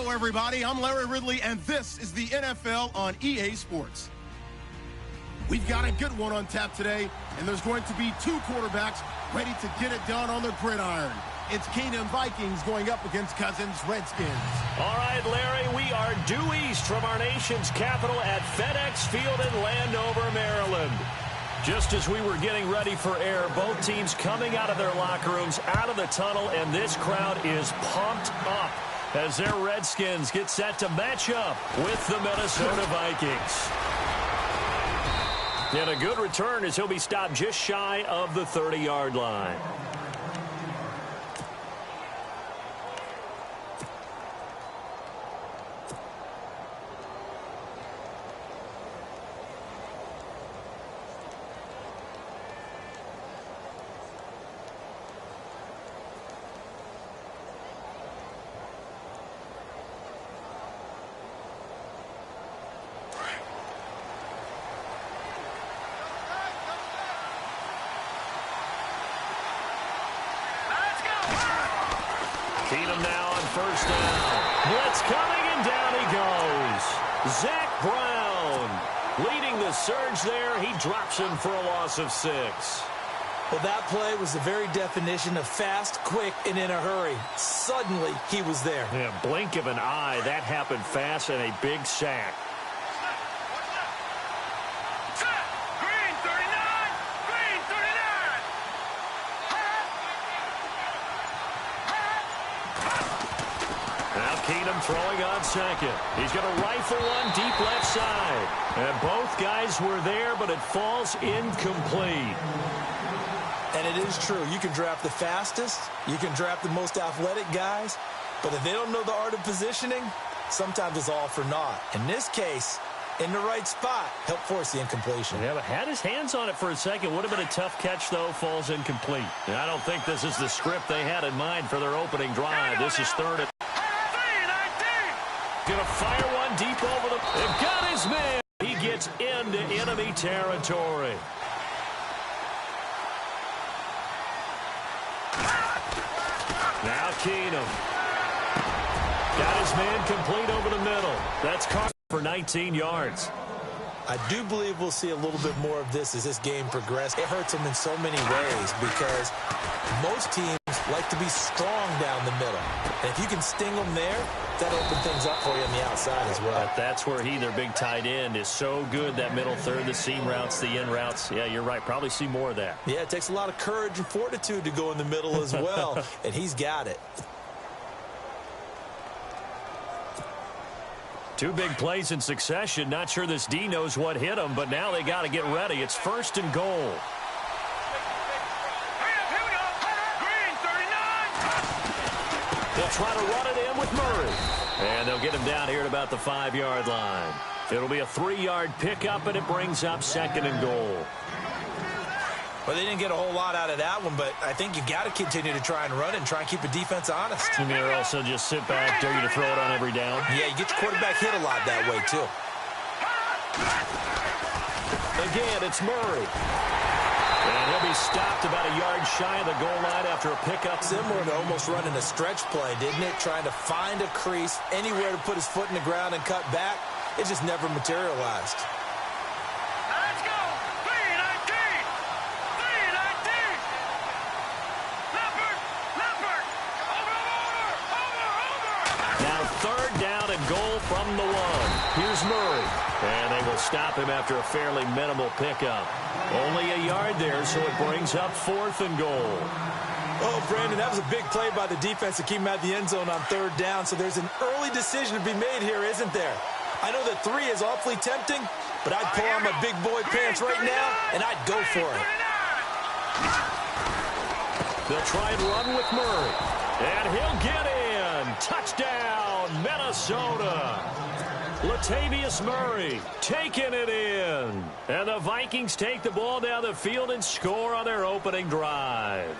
Hello, everybody. I'm Larry Ridley, and this is the NFL on EA Sports. We've got a good one on tap today, and there's going to be two quarterbacks ready to get it done on the gridiron. It's Keenum Vikings going up against Cousins Redskins. All right, Larry, we are due east from our nation's capital at FedEx Field in Landover, Maryland. Just as we were getting ready for air, both teams coming out of their locker rooms, out of the tunnel, and this crowd is pumped up as their Redskins get set to match up with the Minnesota Vikings. And a good return as he'll be stopped just shy of the 30-yard line. Keenum now on first down. Blitz coming, and down he goes. Zach Brown leading the surge there. He drops him for a loss of 6. Well, that play was the very definition of fast, quick, and in a hurry. Suddenly, he was there. Yeah, blink of an eye. That happened fast, and a big sack. Keenum throwing on second. He's going to rifle one deep left side. And both guys were there, but it falls incomplete. And it is true. You can draft the fastest. You can draft the most athletic guys. But if they don't know the art of positioning, sometimes it's all for naught. In this case, in the right spot, helped force the incompletion. Yeah, but had his hands on it for a second. Would have been a tough catch, though. Falls incomplete. And I don't think this is the script they had in mind for their opening drive. This is third and going to fire one deep over the... They've got his man. He gets into enemy territory. Now Keenum. Got his man complete over the middle. That's caught for 19 yards. I do believe we'll see a little bit more of this as this game progresses. It hurts them in so many ways because most teams like to be strong down the middle. And if you can sting them there, that'll open things up for you on the outside as well. But that's where their big tight end, is so good, that middle third, the seam routes, the in routes. Yeah, you're right. Probably see more of that. Yeah, it takes a lot of courage and fortitude to go in the middle as well, and he's got it. Two big plays in succession. Not sure this D knows what hit him, but now they got to get ready. It's first and goal. They'll try to run it in with Murray. And they'll get him down here at about the 5-yard line. It'll be a 3-yard pickup, and it brings up second and goal. Well, they didn't get a whole lot out of that one, but I think you got to continue to try and run it and try and keep the defense honest. And they're also just sit back, dare you to throw it on every down. Yeah, you get your quarterback hit a lot that way, too. Again, it's Murray. And he'll be stopped about a yard shy of the goal line after a pickup. Similar to almost running a stretch play, didn't it? Trying to find a crease, anywhere to put his foot in the ground and cut back. It just never materialized. Let's go! 3-19! 3-19! Leopard! Over! Now third down and goal from the 1. Here's Murray. And they will stop him after a fairly minimal pickup. Only a yard there, so it brings up 4th and goal. Oh, Brandon, that was a big play by the defense to keep him out of the end zone on third down, so there's an early decision to be made here, isn't there? I know that 3 is awfully tempting, but I'd pull on my big boy pants right now, and I'd go for it. They'll try and run with Murray. And he'll get in. Touchdown, Minnesota. Latavius Murray taking it in. And the Vikings take the ball down the field and score on their opening drive.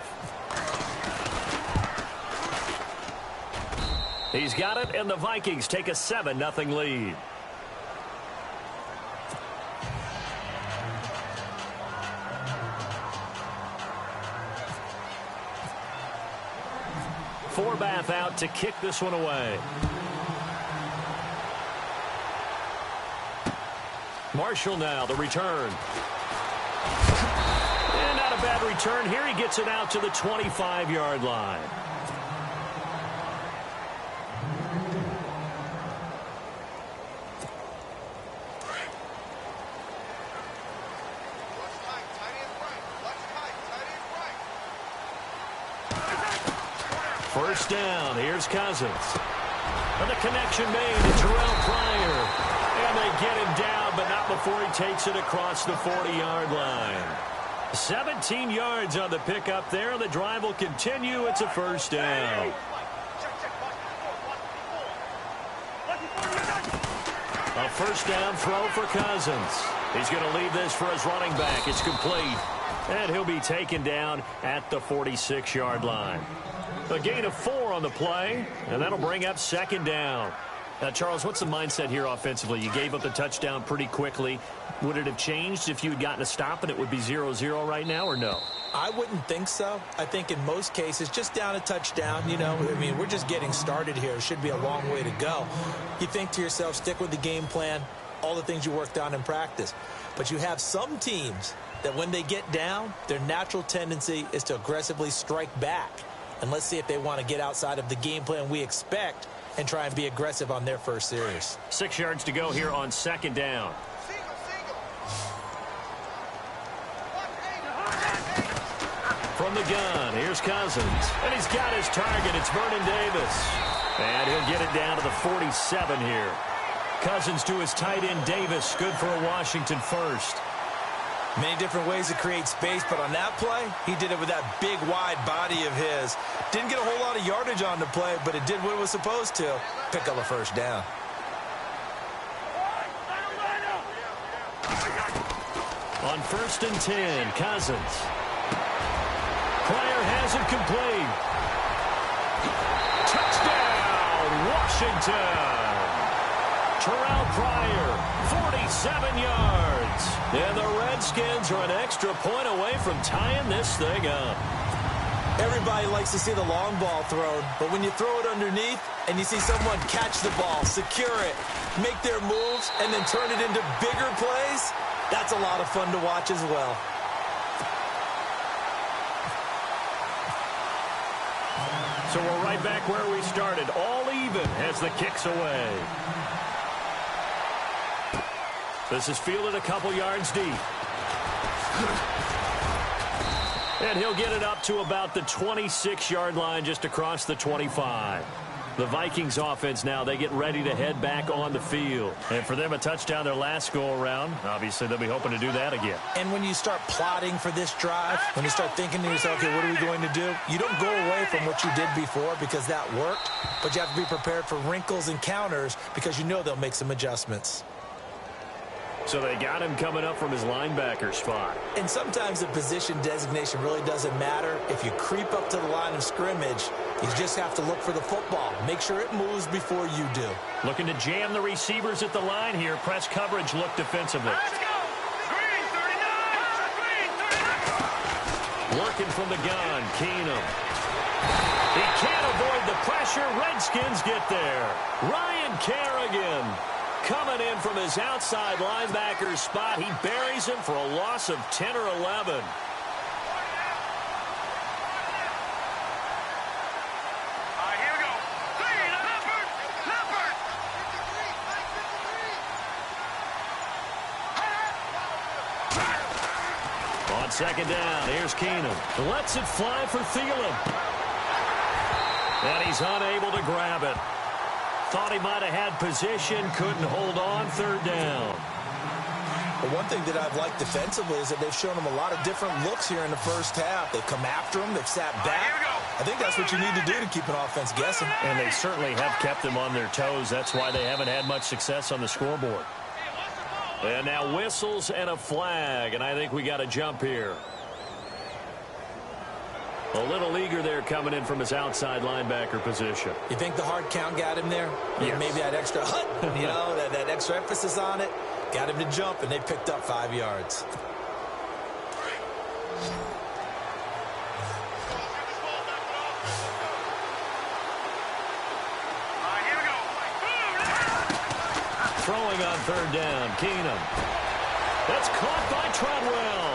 He's got it, and the Vikings take a 7-0 lead. Forbath out to kick this one away. Marshall now, the return. And not a bad return here. He gets it out to the 25-yard line. First down, here's Cousins. And the connection made to Terrell Pryor. And they get him down, but not before he takes it across the 40-yard line. 17 yards on the pickup there. The drive will continue. It's a first down. A first down throw for Cousins. He's going to leave this for his running back. It's complete. And he'll be taken down at the 46-yard line. A gain of 4 on the play, and that'll bring up second down. Now, Charles, what's the mindset here offensively? You gave up the touchdown pretty quickly. Would it have changed if you had gotten a stop and it would be 0-0 right now, or no? I wouldn't think so. I think in most cases, just down a touchdown, you know, I mean, we're just getting started here. It should be a long way to go. You think to yourself, stick with the game plan, all the things you worked on in practice. But you have some teams that when they get down, their natural tendency is to aggressively strike back. And let's see if they want to get outside of the game plan we expect and try and be aggressive on their first series. 6 yards to go here on second down. From the gun, here's Cousins. And he's got his target. It's Vernon Davis. And he'll get it down to the 47 here. Cousins to his tight end, Davis. Good for a Washington first. Many different ways to create space, but on that play, he did it with that big, wide body of his. Didn't get a whole lot of yardage on the play, but it did what it was supposed to. Pick up a first down. On 1st and 10, Cousins. Pryor has it complete. Touchdown, Washington. Terrell Pryor, 47 yards. And the Redskins are an extra point away from tying this thing up. Everybody likes to see the long ball thrown, but when you throw it underneath and you see someone catch the ball, secure it, make their moves, and then turn it into bigger plays, that's a lot of fun to watch as well. So we're right back where we started, all even as the kick's away. This is fielded a couple yards deep. And he'll get it up to about the 26-yard line, just across the 25. The Vikings offense now, they get ready to head back on the field. And for them, a touchdown their last go-around. Obviously, they'll be hoping to do that again. And when you start plotting for this drive, when you start thinking to yourself, okay, what are we going to do? You don't go away from what you did before because that worked, but you have to be prepared for wrinkles and counters because you know they'll make some adjustments. So they got him coming up from his linebacker spot. And sometimes the position designation really doesn't matter. If you creep up to the line of scrimmage, you just have to look for the football. Make sure it moves before you do. Looking to jam the receivers at the line here. Press coverage, look defensively. Let's go! Green 39! Green 39! Working from the gun, Keenum. He can't avoid the pressure. Redskins get there. Ryan Kerrigan coming in from his outside linebacker spot. He buries him for a loss of 10 or 11. All right, here we go. Green, Leopard! Leopard! On second down, here's Keenum. Lets it fly for Thielen. And he's unable to grab it. Thought he might have had position, couldn't hold on, third down. But one thing that I've liked defensively is that they've shown him a lot of different looks here in the first half. They've come after him, they've sat back. I think that's what you need to do to keep an offense guessing. And they certainly have kept them on their toes. That's why they haven't had much success on the scoreboard. And now whistles and a flag, and I think we got a jump here. A little eager there coming in from his outside linebacker position. You think the hard count got him there? Yes. Maybe that extra you know, that extra emphasis on it got him to jump, and they picked up 5 yards. Throwing on third down, Keenum. That's caught by Treadwell.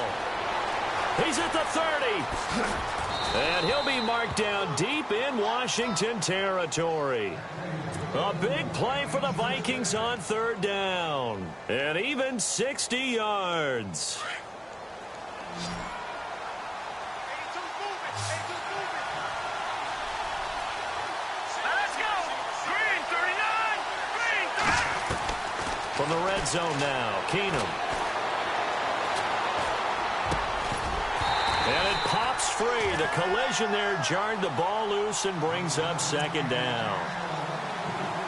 He's at the 30. And he'll be marked down deep in Washington territory. A big play for the Vikings on third down. And even 60 yards. Let's go. Green 39. Green 30. From the red zone now, Keenum. And it pops free. The collision there jarred the ball loose and brings up second down.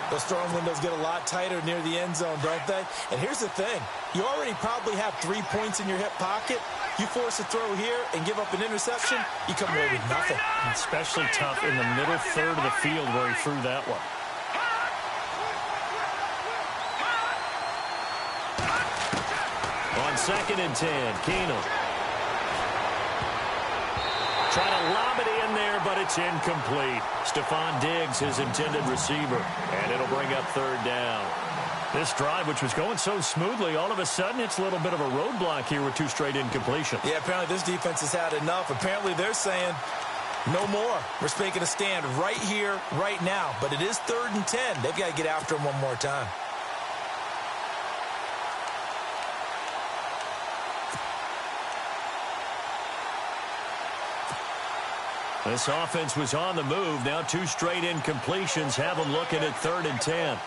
Those throwing windows get a lot tighter near the end zone, don't they? And here's the thing. You already probably have 3 points in your hip pocket. You force a throw here and give up an interception, you come away with nothing. Especially tough in the middle third of the field where he threw that one. On 2nd and 10, Keenum. Trying to lob it in there, but it's incomplete. Stephon Diggs, his intended receiver, and it'll bring up third down. This drive, which was going so smoothly, all of a sudden it's a little bit of a roadblock here with 2 straight incompletions. Yeah, apparently this defense has had enough. Apparently they're saying no more. We're making a stand right here, right now. But it is 3rd and 10. They've got to get after him one more time. This offense was on the move. Now 2 straight incompletions have them looking at 3rd and 10.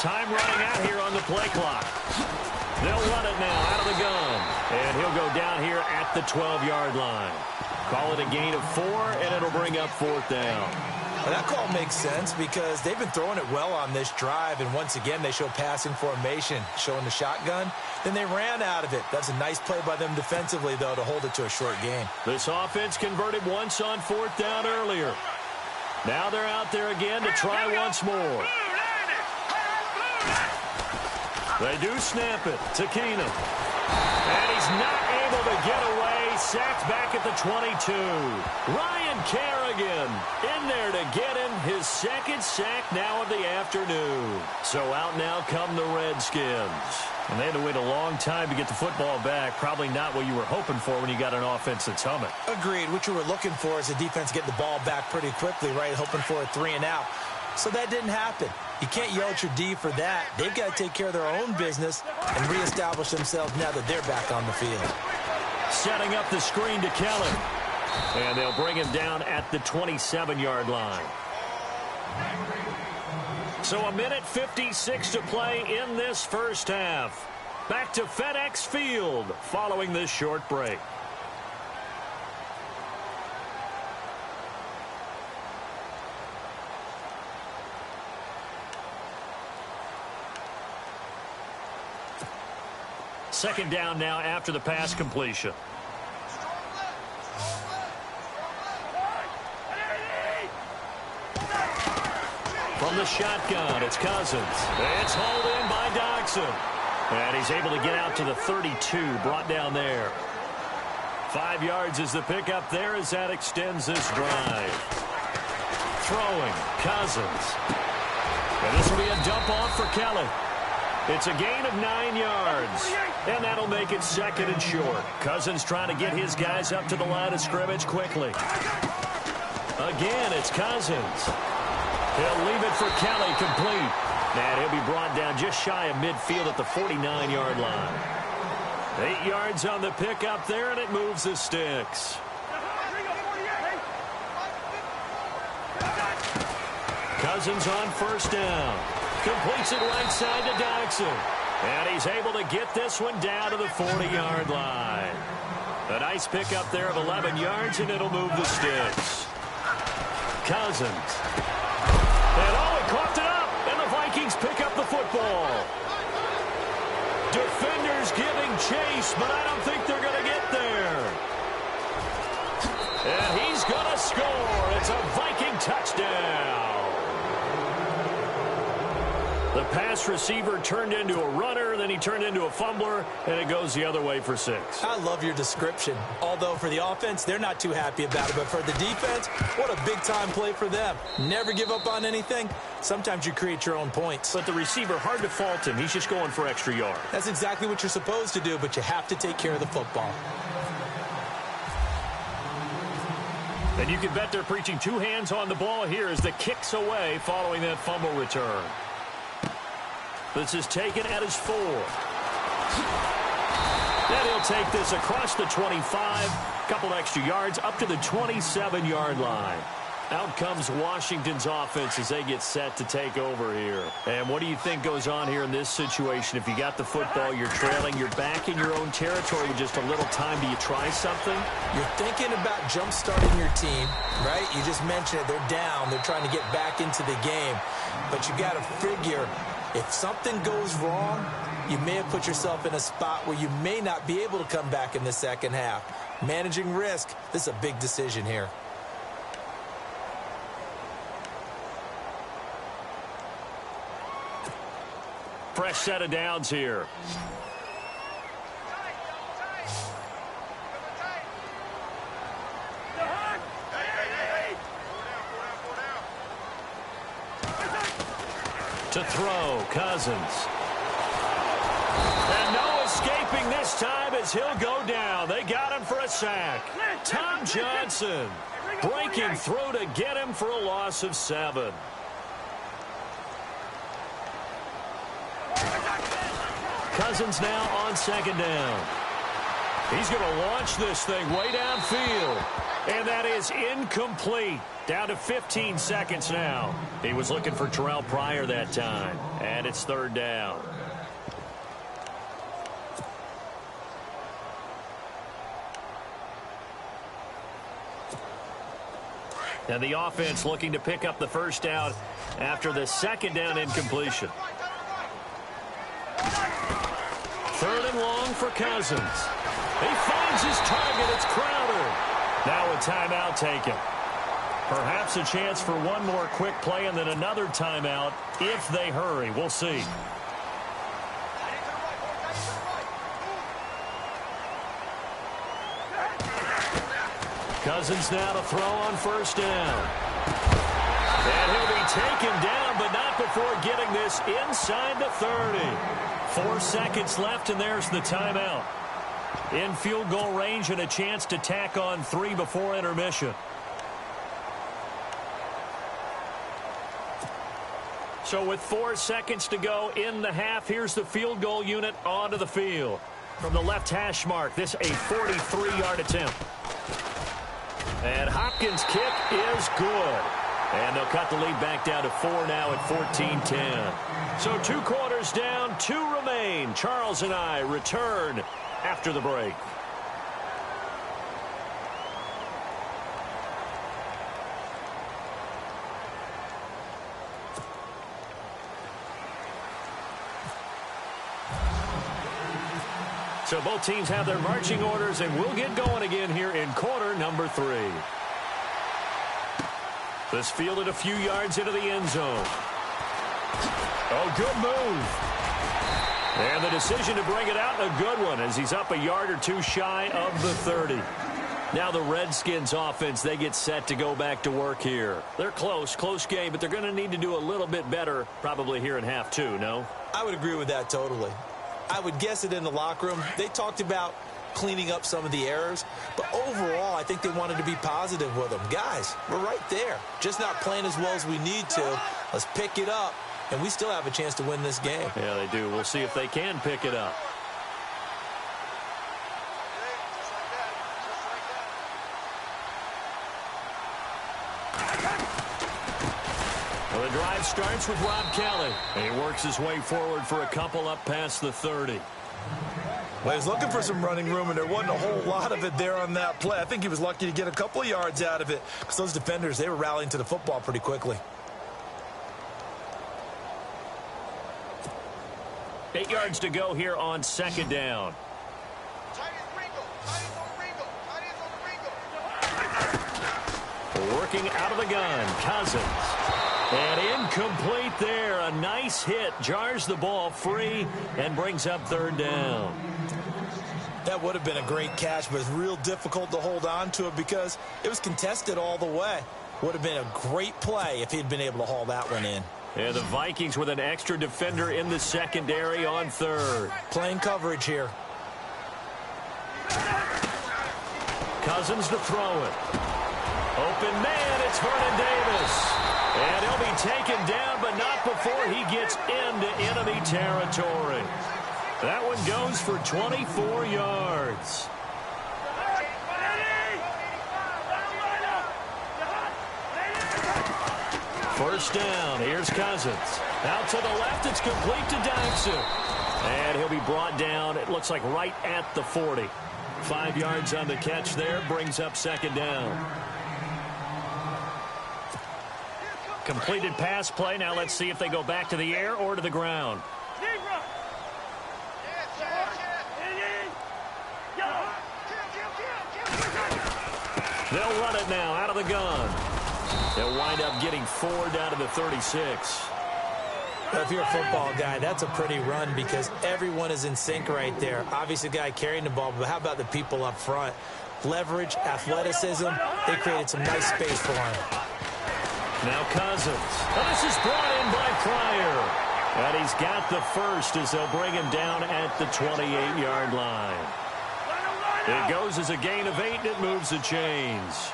Time running out here on the play clock. They'll run it now out of the gun. And he'll go down here at the 12-yard line. Call it a gain of 4, and it'll bring up 4th down. Well, that call makes sense because they've been throwing it well on this drive, and once again they show passing formation, showing the shotgun. Then they ran out of it. That's a nice play by them defensively, though, to hold it to a short gain. This offense converted once on 4th down earlier. Now they're out there again to try once more. They do snap it to Keenum. And he's not able to get away. Sacked back at the 22. Ryan Kerrigan in there to get him his 2nd sack now of the afternoon. So out now come the Redskins. And they had to wait a long time to get the football back. Probably not what you were hoping for when you got an offense that's humming. Agreed. What you were looking for is the defense getting the ball back pretty quickly, right? Hoping for a 3 and out. So that didn't happen. You can't yell at your D for that. They've got to take care of their own business and reestablish themselves now that they're back on the field. Setting up the screen to Kelly. And they'll bring him down at the 27-yard line. So 1:56 to play in this first half. Back to FedEx Field following this short break. Second down now after the pass completion. From the shotgun, it's Cousins. It's hauled in by Dodson. And he's able to get out to the 32, brought down there. 5 yards is the pickup there as that extends this drive. Throwing, Cousins. And this will be a dump off for Kelly. It's a gain of 9 yards. And that'll make it 2nd and short. Cousins trying to get his guys up to the line of scrimmage quickly. Again, it's Cousins. He'll leave it for Kelly, complete. And he'll be brought down just shy of midfield at the 49-yard line. 8 yards on the pickup there, and it moves the sticks. Cousins on first down. Completes it right side to Dodson. And he's able to get this one down to the 40-yard line. A nice pickup there of 11 yards, and it'll move the sticks. Cousins. And he coughed it up, and the Vikings pick up the football. Defenders giving chase, but I don't think they're going to get there. And he's going to score. It's a Viking touchdown. The pass receiver turned into a runner, then he turned into a fumbler, and it goes the other way for 6. I love your description. Although for the offense, they're not too happy about it. But for the defense, what a big-time play for them. Never give up on anything. Sometimes you create your own points. But the receiver, hard to fault him. He's just going for extra yards. That's exactly what you're supposed to do, but you have to take care of the football. And you can bet they're preaching 2 hands on the ball here as the kick's away following that fumble return. This is taken at his 4. And he'll take this across the 25, couple extra yards up to the 27-yard line. Out comes Washington's offense as they get set to take over here. And what do you think goes on here in this situation? If you got the football, you're trailing, you're back in your own territory with just a little time. Do you try something? You're thinking about jump-starting your team, right? You just mentioned it. They're down. They're trying to get back into the game. But you got to figure, if something goes wrong, you may have put yourself in a spot where you may not be able to come back in the second half. Managing risk, this is a big decision here. Fresh set of downs here. To throw, Cousins. And no escaping this time as he'll go down. They got him for a sack. Tom Johnson breaking through to get him for a loss of 7. Cousins now on 2nd down. He's going to launch this thing way downfield. And that is incomplete. Down to 15 seconds now. He was looking for Terrell Pryor that time. And it's 3rd down. And the offense looking to pick up the 1st down after the 2nd down incompletion. 3rd and long for Cousins. He finds his target. It's Crowder. Now a timeout taken. Perhaps a chance for one more quick play and then another timeout if they hurry. We'll see. Cousins now to throw on 1st down. And he'll be taken down, but not before getting this inside the 30. 4 seconds left, and there's the timeout. In field goal range and a chance to tack on 3 before intermission. So with 4 seconds to go in the half, here's the field goal unit onto the field. From the left hash mark, this a 43-yard attempt. And Hopkins' kick is good. And they'll cut the lead back down to 4 now at 14-10. So 2 quarters down, 2 remain. Charles and I return after the break. So both teams have their marching orders, and we'll get going again here in quarter number 3. This fielded a few yards into the end zone. Oh, good move. And the decision to bring it out, a good one, as he's up a yard or 2 shy of the 30. Now the Redskins offense, they get set to go back to work here. They're close game, but they're going to need to do a little bit better probably here in half 2, no? I would agree with that totally. I would guess it in the locker room. They talked about cleaning up some of the errors, but overall, I think they wanted to be positive with them. Guys, we're right there. Just not playing as well as we need to. Let's pick it up, and we still have a chance to win this game. Yeah, they do. We'll see if they can pick it up. Well, the drive starts with Rob Kelly. And he works his way forward for a couple up past the 30. Well, he was looking for some running room, and there wasn't a whole lot of it there on that play. I think he was lucky to get a couple of yards out of it because those defenders, they were rallying to the football pretty quickly. 8 yards to go here on 2nd down. Working out of the gun, Cousins. And incomplete there. A nice hit. Jars the ball free and brings up third down. That would have been a great catch, but it's real difficult to hold on to it because it was contested all the way. Would have been a great play if he'd been able to haul that one in. And the Vikings with an extra defender in the secondary on third. Playing coverage here. Cousins to throw it. Open man, it's Vernon Davis. And he'll be taken down, but not before he gets into enemy territory. That one goes for 24 yards. First down, here's Cousins. Out to the left, it's complete to Dykson. And he'll be brought down, it looks like right at the 40. 5 yards on the catch there, brings up second down. Completed pass play. Now let's see if they go back to the air or to the ground. They'll run it now out of the gun. They'll wind up getting 4 down to the 36. If you're a football guy, that's a pretty run because everyone is in sync right there. Obviously, the guy carrying the ball, but how about the people up front? Leverage, athleticism, they created some nice space for him. Now Cousins. And this is brought in by Pryor. And he's got the first as they'll bring him down at the 28-yard line. It goes as a gain of 8, and it moves the chains.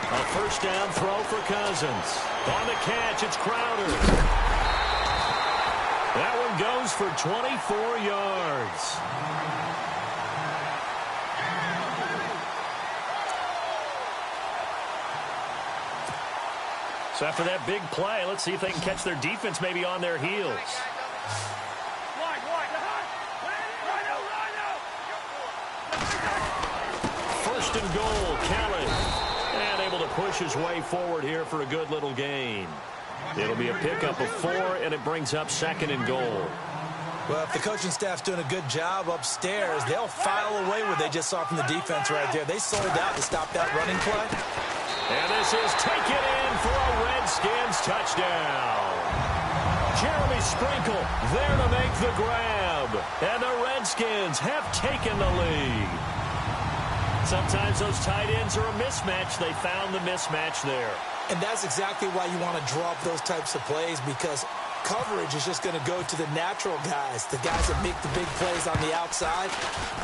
A first down throw for Cousins. On the catch, it's Crowder. That one goes for 24 yards. So after that big play, let's see if they can catch their defense maybe on their heels. First and goal, Kelly. And able to push his way forward here for a good little gain. It'll be a pickup of 4, and it brings up second and goal. Well, if the coaching staff's doing a good job upstairs, they'll file away what they just saw from the defense right there. They sold out to stop that running play. And this is taken in for a Redskins touchdown. Jeremy Sprinkle there to make the grab. And the Redskins have taken the lead. Sometimes those tight ends are a mismatch. They found the mismatch there. And that's exactly why you want to draw up those types of plays, because coverage is just going to go to the natural guys, the guys that make the big plays on the outside.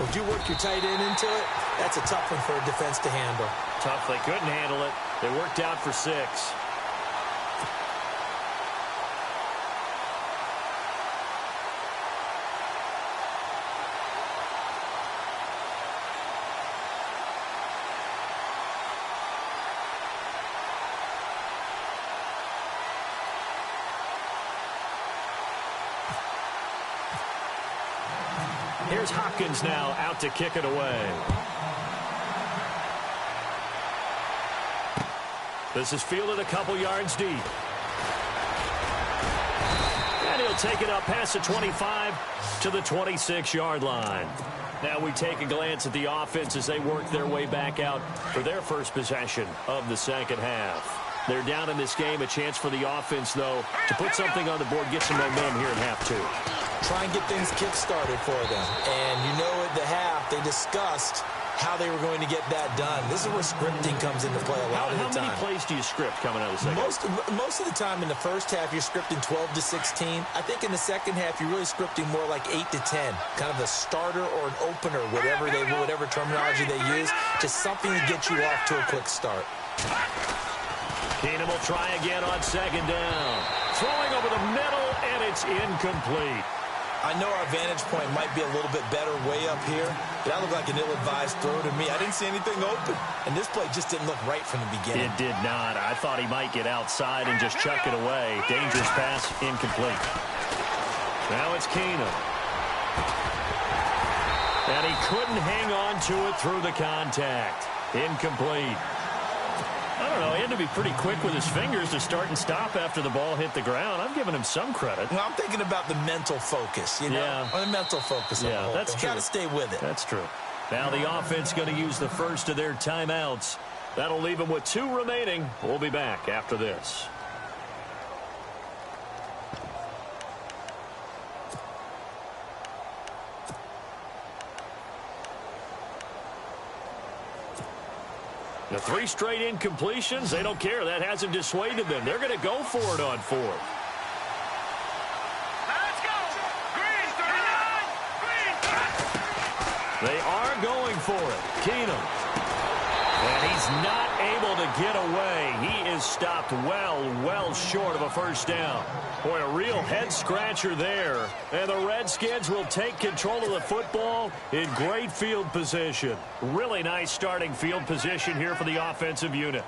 Would you work your tight end into it? That's a tough one for a defense to handle. Tough. They couldn't handle it. They worked out for 6. Here's Hopkins now out to kick it away. This is fielded a couple yards deep. And he'll take it up past the 25 to the 26-yard line. Now we take a glance at the offense as they work their way back out for their first possession of the second half. They're down in this game. A chance for the offense, though, to put something on the board, get some momentum here at half 2. Try and get things kick-started for them. And you know at the half, they discussed how they were going to get that done. This is where scripting comes into play a lot of the time. How many plays do you script coming out of the second? Most of the time in the first half, you're scripting 12 to 16. I think in the second half, you're really scripting more like 8 to 10. Kind of a starter or an opener, whatever terminology they use. Just something to get you off to a quick start. Keenum will try again on second down. Throwing over the middle, and it's incomplete. I know our vantage point might be a little bit better way up here, but that looked like an ill-advised throw to me. I didn't see anything open, and this play just didn't look right from the beginning. It did not. I thought he might get outside and just chuck it away. Dangerous pass, incomplete. Now it's Keenum. And he couldn't hang on to it through the contact. Incomplete. I don't know. He had to be pretty quick with his fingers to start and stop after the ball hit the ground. I'm giving him some credit. Well, I'm thinking about the mental focus, you know? Yeah. The mental focus. Yeah, that's true. Got to stay with it. That's true. Now the offense going to use the first of their timeouts. That'll leave them with 2 remaining. We'll be back after this. The 3 straight incompletions, they don't care. That hasn't dissuaded them. They're going to go for it on 4th. Let's go! Green, 39! Green! They are going for it. Keenum. And he's not able to get away. He is stopped well short of a first down. Boy, a real head-scratcher there. And the Redskins will take control of the football in great field position. Really nice starting field position here for the offensive unit.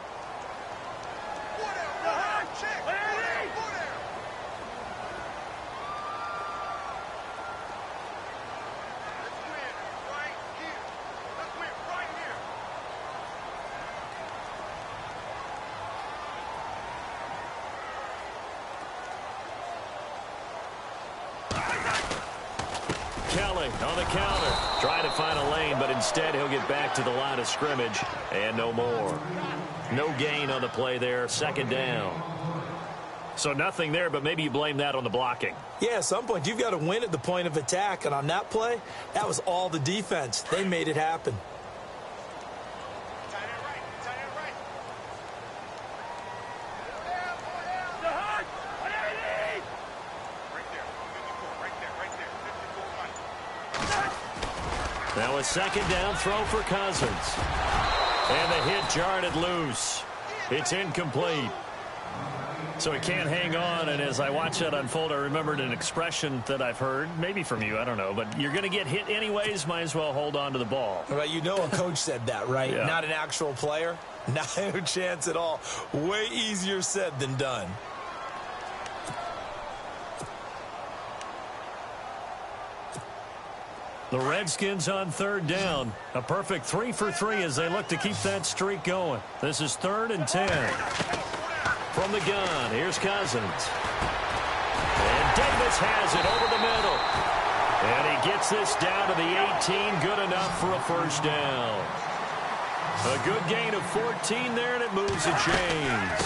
Kelly on the counter. Trying to find a lane, but instead he'll get back to the line of scrimmage. And no more. No gain on the play there. 2nd down. So nothing there, but maybe you blame that on the blocking. Yeah, at some point you've got to win at the point of attack. And on that play, that was all the defense. They made it happen. Now a 2nd down throw for Cousins. And the hit jarred it loose. It's incomplete. So he can't hang on, and as I watch that unfold, I remembered an expression that I've heard, maybe from you, I don't know, but you're going to get hit anyways, might as well hold on to the ball. Right, you know a coach said that, right? Yeah. Not an actual player. Not a chance at all. Way easier said than done. The Redskins on 3rd down. A perfect 3 for 3 as they look to keep that streak going. This is 3rd and 10. From the gun, here's Cousins. And Davis has it over the middle. And he gets this down to the 18. Good enough for a first down. A good gain of 14 there, and it moves the chains.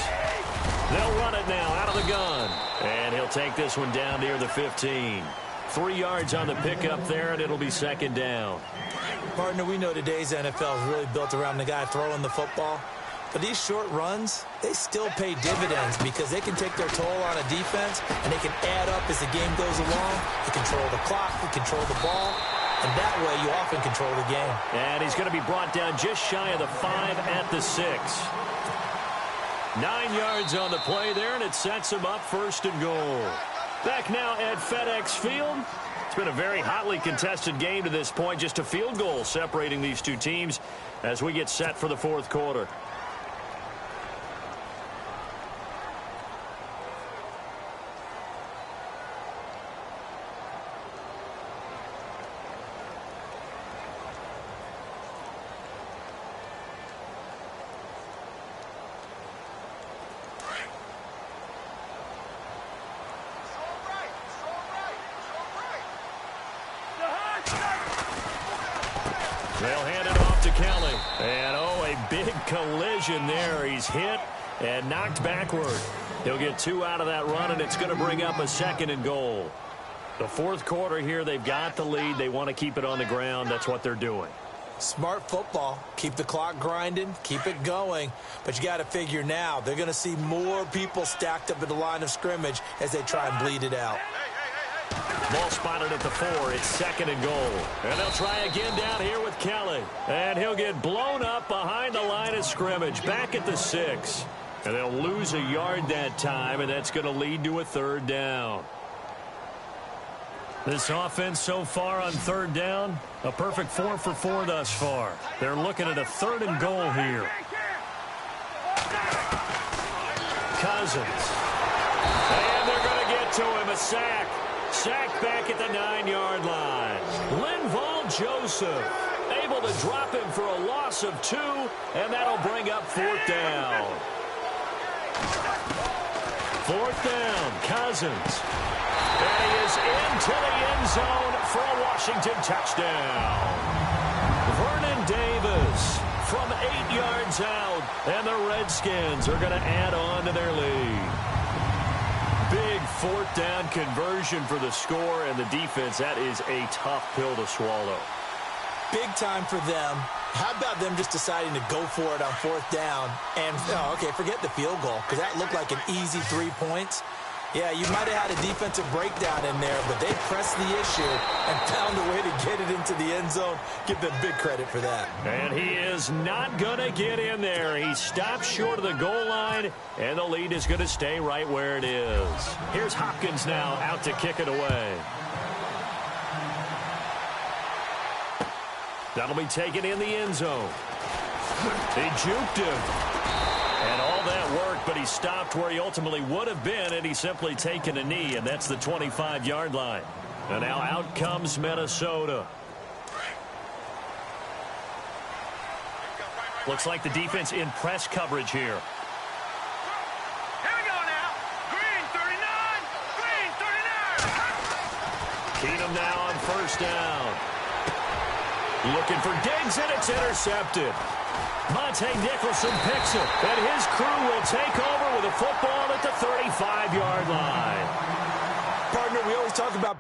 They'll run it now out of the gun. And he'll take this one down near the 15. 3 yards on the pickup there, and it'll be 2nd down. Partner, we know today's NFL is really built around the guy throwing the football. But these short runs, they still pay dividends because they can take their toll on a defense, and they can add up as the game goes along. They control the clock, they control the ball, and that way you often control the game. And he's going to be brought down just shy of the 5 at the 6. 9 yards on the play there, and it sets him up 1st and goal. Back now at FedEx Field. It's been a very hotly contested game to this point. Just a field goal separating these two teams as we get set for the 4th quarter. They'll hand it off to Kelly. And, oh, a big collision there. He's hit and knocked backward. He'll get 2 out of that run, and it's going to bring up a 2nd and goal. The 4th quarter here, they've got the lead. They want to keep it on the ground. That's what they're doing. Smart football. Keep the clock grinding. Keep it going. But you got to figure now, they're going to see more people stacked up at the line of scrimmage as they try and bleed it out. Ball spotted at the 4. It's 2nd and goal. And they'll try again down here with Kelly. And he'll get blown up behind the line of scrimmage. Back at the 6. And they'll lose a yard that time, and that's going to lead to a 3rd down. This offense so far on 3rd down, a perfect 4 for 4 thus far. They're looking at a 3rd and goal here. Cousins. And they're going to get to him. A sack. Sacked back at the 9-yard line. Linval Joseph able to drop him for a loss of 2, and that'll bring up 4th down. 4th down, Cousins. And he is into the end zone for a Washington touchdown. Vernon Davis from 8 yards out, and the Redskins are going to add on to their lead. Big 4th down conversion for the score, and the defense, that is a tough pill to swallow. Big time for them. How about them just deciding to go for it on 4th down and, okay, forget the field goal because that looked like an easy 3 points. Yeah, you might have had a defensive breakdown in there, but they pressed the issue and found a way to get it into the end zone. Give them big credit for that. And he is not going to get in there. He stops short of the goal line, and the lead is going to stay right where it is. Here's Hopkins now out to kick it away. That'll be taken in the end zone. They juked him. And all that work, but he stopped where he ultimately would have been, and he's simply taken a knee, and that's the 25-yard line. And now out comes Minnesota. Looks like the defense in press coverage here. Here we go now. Green 39. Green 39. Keenum now on 1st down. Looking for Diggs, and it's intercepted. Monte Nicholson picks it, and his crew will take over with a football at the 35-yard line. Partner, we always talk about